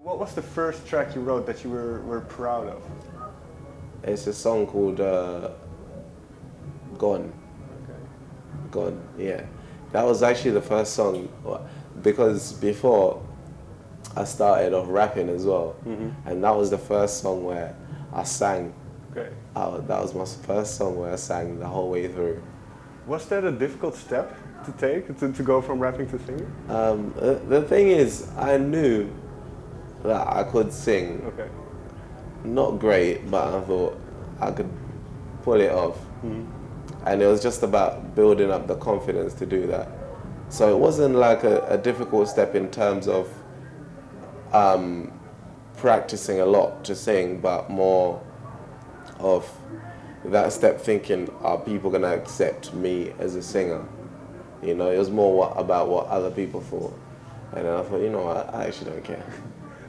What was the first track you wrote that you were proud of? It's a song called Gone. Okay. Gone, yeah. That was actually the first song, because before I started off rapping as well, and that was the first song where I sang. Okay. That was my first song where I sang the whole way through. Was that a difficult step to take, to go from rapping to singing? The thing is, I knew that I could sing. Okay. Not great, but I thought I could pull it off. And it was just about building up the confidence to do that. So it wasn't like a difficult step in terms of practicing a lot to sing, but more of that step thinking, are people going to accept me as a singer? You know, it was more about what other people thought. And then I thought, you know what, I actually don't care.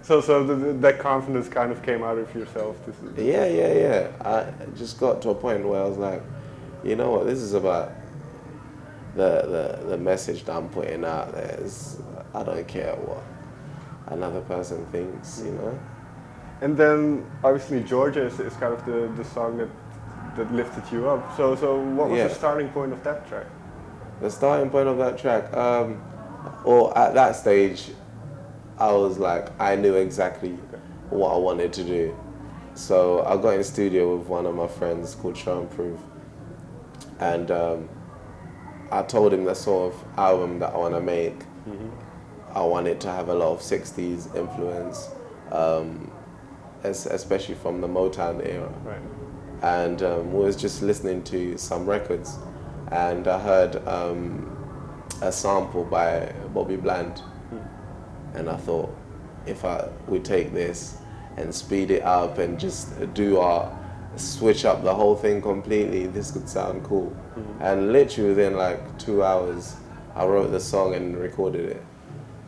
So that confidence kind of came out of yourself. Yeah. I just got to a point where I was like, you know what, this is about the message that I'm putting out there. I don't care what another person thinks, you know. And then obviously Georgia is kind of the song that lifted you up. So what was the starting point of that track? The starting point of that track, or at that stage, I was like, I knew exactly what I wanted to do. So I got in the studio with one of my friends called Show and Prove, and I told him the sort of album that I want to make. I want it to have a lot of 60s influence, especially from the Motown era. Right. And we was just listening to some records, and I heard a sample by Bobby Bland. And I thought, if we take this and speed it up and just switch up the whole thing completely, this could sound cool. And literally within like 2 hours, I wrote the song and recorded it.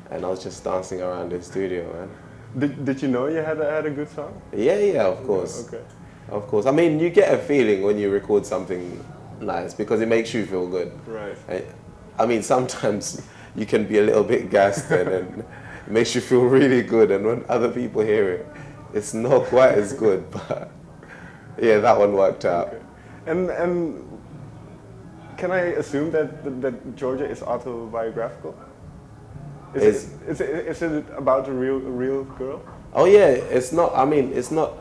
And I was just dancing around the studio, man. Did you know you had a good song? Yeah, of course. Okay. Of course. I mean, you get a feeling when you record something nice because it makes you feel good. Right. I mean, sometimes you can be a little bit gassed and then it makes you feel really good, and when other people hear it, it's not quite as good, but yeah, that one worked out. Okay. And can I assume that Georgia is autobiographical? Is it about a real girl? Oh yeah, it's not. I mean, it's not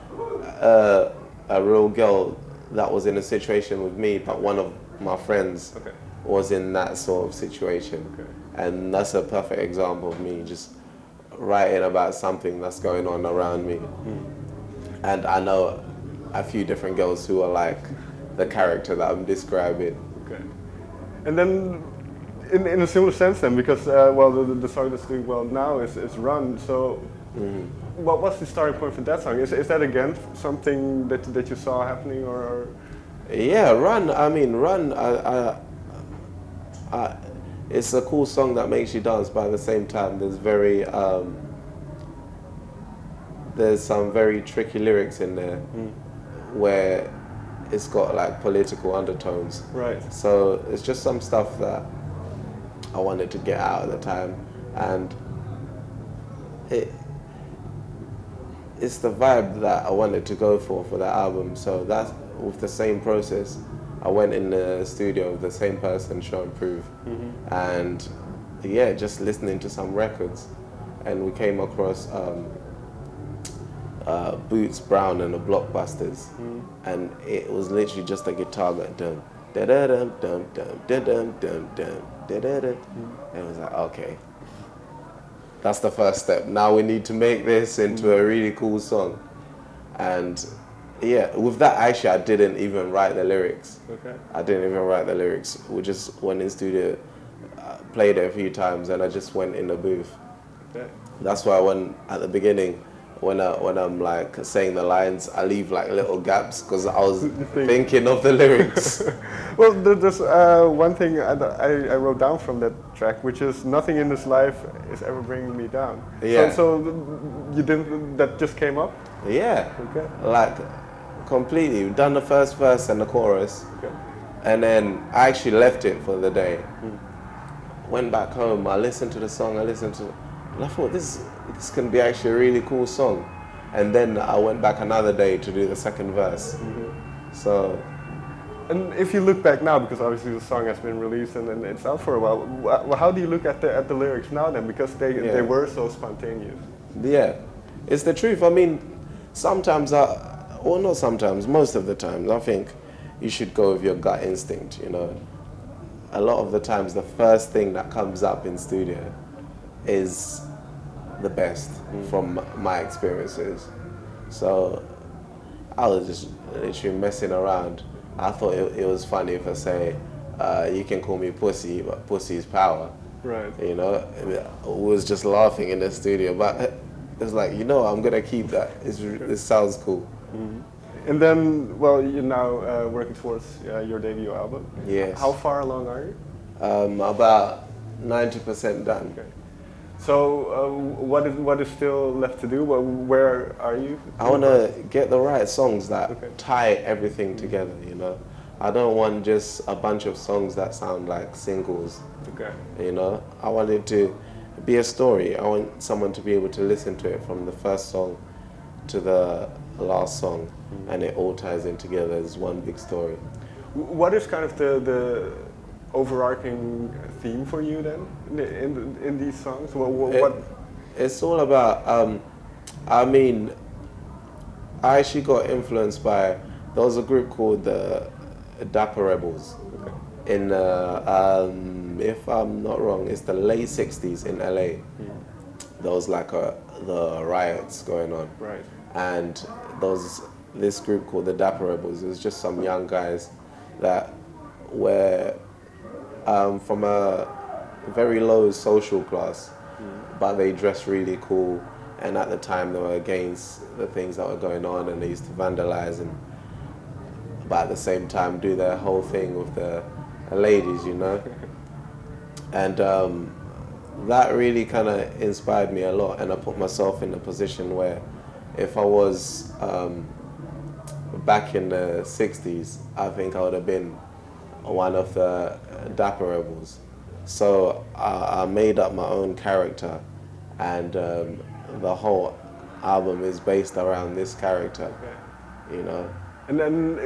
a real girl that was in a situation with me, but one of my friends was in that sort of situation, and that's a perfect example of me just writing about something that's going on around me. And I know a few different girls who are like the character that I'm describing. Okay. And then in a similar sense then, because the song that's doing well now is Run, so what's the starting point for that song? Is that again something that you saw happening or? Yeah, Run, I mean, Run, it's a cool song that makes you dance, but at the same time there's some very tricky lyrics in there where it's got like political undertones. Right. So it's just some stuff that I wanted to get out at the time, and it's the vibe that I wanted to go for that album. So that's with the same process. I went in the studio with the same person, Show and Prove, and yeah, just listening to some records, and we came across Boots Brown and the Blockbusters, and it was literally just a guitar going dum da da dum dum dum da dum dum dum da da da, and it was like, okay, that's the first step. Now we need to make this into a really cool song, and yeah, with that actually I didn't even write the lyrics. Okay. I didn't even write the lyrics. We just went in studio, played it a few times, and I just went in the booth. Okay. That's why at the beginning, when I'm like saying the lines, I leave like little gaps because I was thinking of the lyrics. Well, there's one thing I wrote down from that track, which is nothing in this life is ever bringing me down. Yeah. So you didn't, that just came up? Yeah. Okay. Like completely. We've done the first verse and the chorus. Okay. And then I actually left it for the day. Went back home, I listened to the song, and I thought, this this can be actually a really cool song. And then I went back another day to do the second verse. So. And if you look back now, because obviously the song has been released and it's out for a while, how do you look at the lyrics now then? Because they were so spontaneous. Yeah, it's the truth. I mean, sometimes, well, not sometimes, most of the times, I think you should go with your gut instinct, you know. A lot of the times, the first thing that comes up in studio is the best from my experiences. So I was just literally messing around. I thought it was funny if I say, you can call me pussy, but pussy is power. Right. You know, I was just laughing in the studio, but it's like, you know, I'm gonna keep that. It sounds cool. And then, well, you're now working towards your debut album. Yes. How far along are you? About 90% done. Okay. So what is still left to do? Where are you? I want to get the right songs that tie everything together, you know. I don't want just a bunch of songs that sound like singles. Okay. You know, I want it to be a story. I want someone to be able to listen to it from the first song to the last song, and it all ties in together as one big story. What is kind of the overarching theme for you then in these songs? It's all about. I mean, I actually got influenced by. There was a group called the Dapper Rebels. In if I'm not wrong, it's the late '60s in LA. There was like the riots going on, right? And there was this group called the Dapper Rebels. It was just some young guys that were from a very low social class, but they dressed really cool. And at the time, they were against the things that were going on, and they used to vandalize but at the same time do their whole thing with the ladies, you know. And that really kind of inspired me a lot, and I put myself in a position where if I was back in the 60s, I think I would have been one of the Dapper Rebels. So I made up my own character, and the whole album is based around this character, you know. And then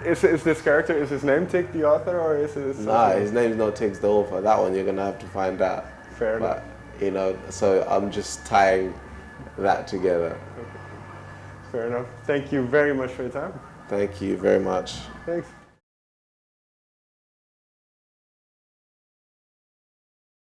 is this character, is his name Tiggs Da Author, or is it? Nah, his name's not Tiggs Da Author. That one you're gonna have to find out. Fair enough. You know, so I'm just tying that together. Okay. Fair enough. Thank you very much for your time. Thank you very much. Thanks.